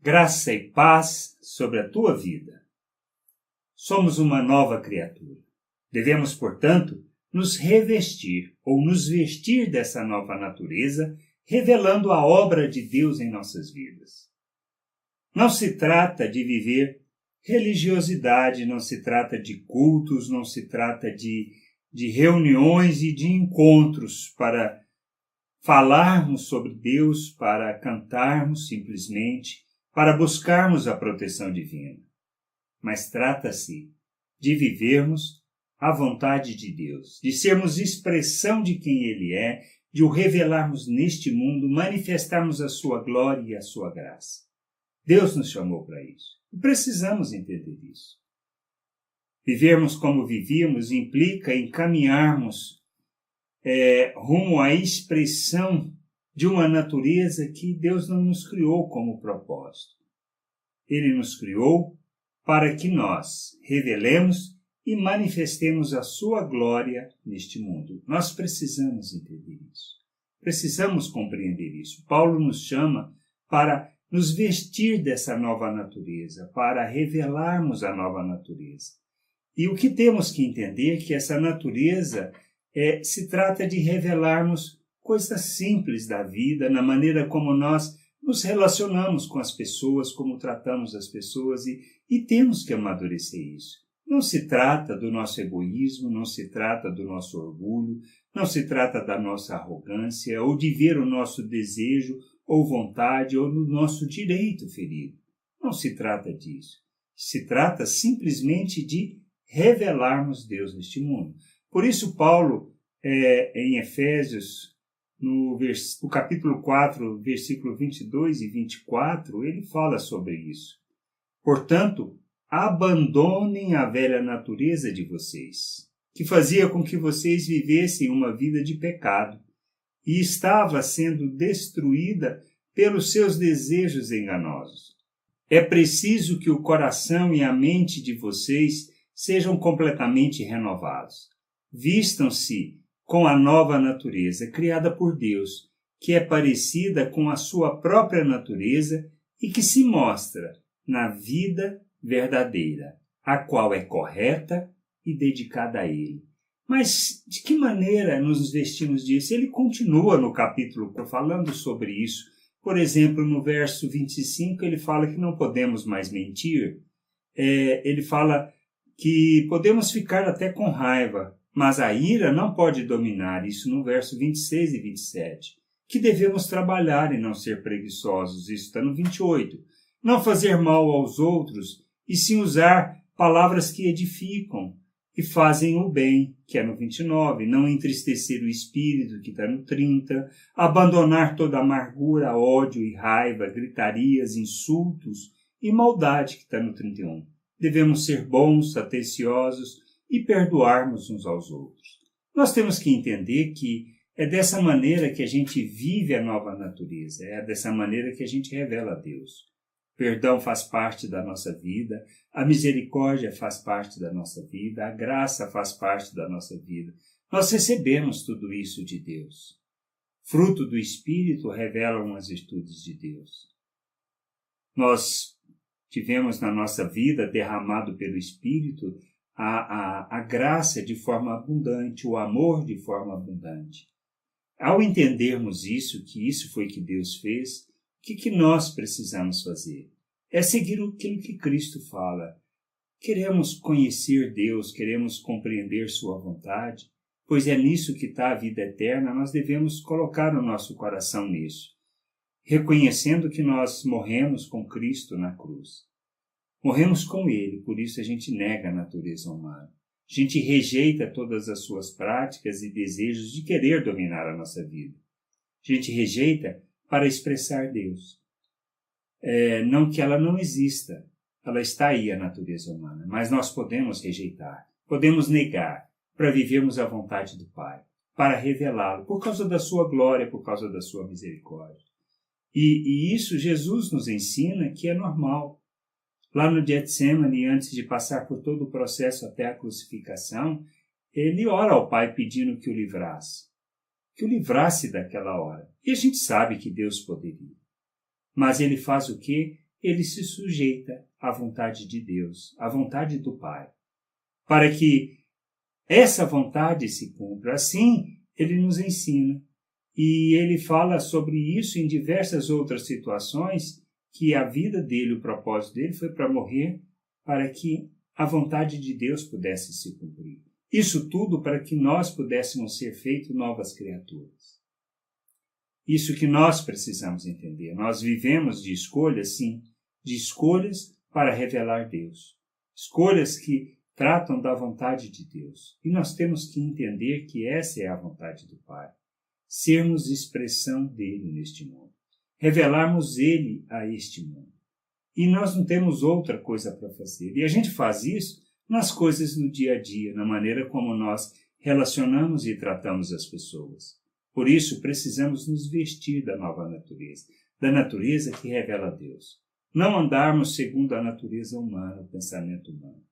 Graça e paz sobre a tua vida. Somos uma nova criatura. Devemos, portanto, nos revestir ou nos vestir dessa nova natureza, revelando a obra de Deus em nossas vidas. Não se trata de viver religiosidade, não se trata de cultos, não se trata de reuniões e de encontros para falarmos sobre Deus, para cantarmos simplesmente, para buscarmos a proteção divina. Mas trata-se de vivermos a vontade de Deus, de sermos expressão de quem Ele é, de o revelarmos neste mundo, manifestarmos a sua glória e a sua graça. Deus nos chamou para isso. E precisamos entender isso. Vivermos como vivíamos implica em caminharmos rumo à expressão de uma natureza que Deus não nos criou como propósito. Ele nos criou para que nós revelemos e manifestemos a sua glória neste mundo. Nós precisamos entender isso. Precisamos compreender isso. Paulo nos chama para nos vestir dessa nova natureza, para revelarmos a nova natureza. E o que temos que entender é que essa natureza se trata de revelarmos coisas simples da vida, na maneira como nós nos relacionamos com as pessoas, como tratamos as pessoas, e temos que amadurecer isso. Não se trata do nosso egoísmo, não se trata do nosso orgulho, não se trata da nossa arrogância, ou de ver o nosso desejo, ou vontade, ou no nosso direito ferido. Não se trata disso. Se trata simplesmente de revelarmos Deus neste mundo. Por isso, Paulo, em Efésios, no capítulo 4, versículo 22 e 24, ele fala sobre isso. Portanto, abandonem a velha natureza de vocês, que fazia com que vocês vivessem uma vida de pecado, e estava sendo destruída pelos seus desejos enganosos. É preciso que o coração e a mente de vocês sejam completamente renovados. Vistam-se com a nova natureza criada por Deus, que é parecida com a sua própria natureza e que se mostra na vida verdadeira, a qual é correta e dedicada a Ele. Mas de que maneira nos vestimos disso? Ele continua no capítulo falando sobre isso. Por exemplo, no verso 25, ele fala que não podemos mais mentir. Ele fala que podemos ficar até com raiva, mas a ira não pode dominar, isso no verso 26 e 27. Que devemos trabalhar e não ser preguiçosos, isso está no 28. Não fazer mal aos outros, e sim usar palavras que edificam e fazem o bem, que é no 29. Não entristecer o espírito, que está no 30. Abandonar toda amargura, ódio e raiva, gritarias, insultos e maldade, que está no 31. Devemos ser bons, atenciosos e perdoarmos uns aos outros. Nós temos que entender que é dessa maneira que a gente vive a nova natureza, é dessa maneira que a gente revela a Deus. Perdão faz parte da nossa vida, a misericórdia faz parte da nossa vida, a graça faz parte da nossa vida. Nós recebemos tudo isso de Deus. Fruto do Espírito revelam as virtudes de Deus. Nós tivemos na nossa vida, derramado pelo Espírito, a graça de forma abundante, o amor de forma abundante. Ao entendermos isso, que isso foi que Deus fez, o que nós precisamos fazer? É seguir aquilo que Cristo fala. Queremos conhecer Deus, queremos compreender sua vontade, pois é nisso que está a vida eterna, nós devemos colocar o nosso coração nisso, reconhecendo que nós morremos com Cristo na cruz. Morremos com Ele, por isso a gente nega a natureza humana. A gente rejeita todas as suas práticas e desejos de querer dominar a nossa vida. A gente rejeita para expressar Deus. Não que ela não exista, ela está aí, a natureza humana, mas nós podemos rejeitar, podemos negar, para vivermos a vontade do Pai, para revelá-lo, por causa da sua glória, por causa da sua misericórdia. E isso Jesus nos ensina que é normal. Lá no Getsemane, antes de passar por todo o processo até a crucificação, ele ora ao Pai pedindo que o livrasse daquela hora. E a gente sabe que Deus poderia. Mas ele faz o quê? ele se sujeita à vontade de Deus, à vontade do Pai, para que essa vontade se cumpra. Assim, ele nos ensina. E ele fala sobre isso em diversas outras situações, que a vida dele, o propósito dele foi para morrer, para que a vontade de Deus pudesse se cumprir. Isso tudo para que nós pudéssemos ser feitos novas criaturas. Isso que nós precisamos entender. Nós vivemos de escolhas, sim, de escolhas para revelar Deus. Escolhas que tratam da vontade de Deus. E nós temos que entender que essa é a vontade do Pai. Sermos expressão dele neste mundo. Revelarmos ele a este mundo. E nós não temos outra coisa para fazer. E a gente faz isso nas coisas do dia a dia, na maneira como nós relacionamos e tratamos as pessoas. Por isso, precisamos nos vestir da nova natureza, da natureza que revela Deus. Não andarmos segundo a natureza humana, o pensamento humano.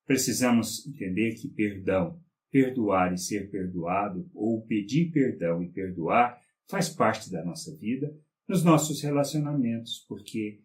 Precisamos entender que perdão, perdoar e ser perdoado, ou pedir perdão e perdoar, faz parte da nossa vida, nos nossos relacionamentos, porque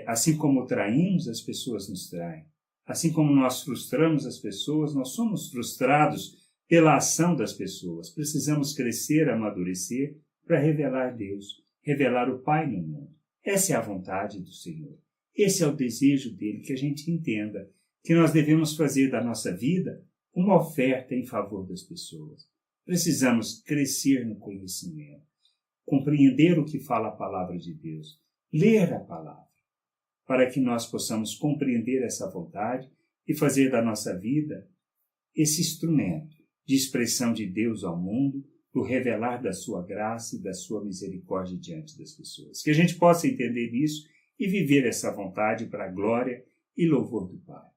assim como traímos, as pessoas nos traem. Assim como nós frustramos as pessoas, nós somos frustrados pela ação das pessoas. Precisamos crescer, amadurecer para revelar Deus, revelar o Pai no mundo. Essa é a vontade do Senhor. Esse é o desejo dele, que a gente entenda que nós devemos fazer da nossa vida uma oferta em favor das pessoas. Precisamos crescer no conhecimento, compreender o que fala a palavra de Deus, ler a palavra, para que nós possamos compreender essa vontade e fazer da nossa vida esse instrumento de expressão de Deus ao mundo, do revelar da sua graça e da sua misericórdia diante das pessoas. Que a gente possa entender isso e viver essa vontade para a glória e louvor do Pai.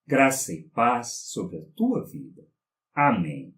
Graça e paz sobre a tua vida. Amém.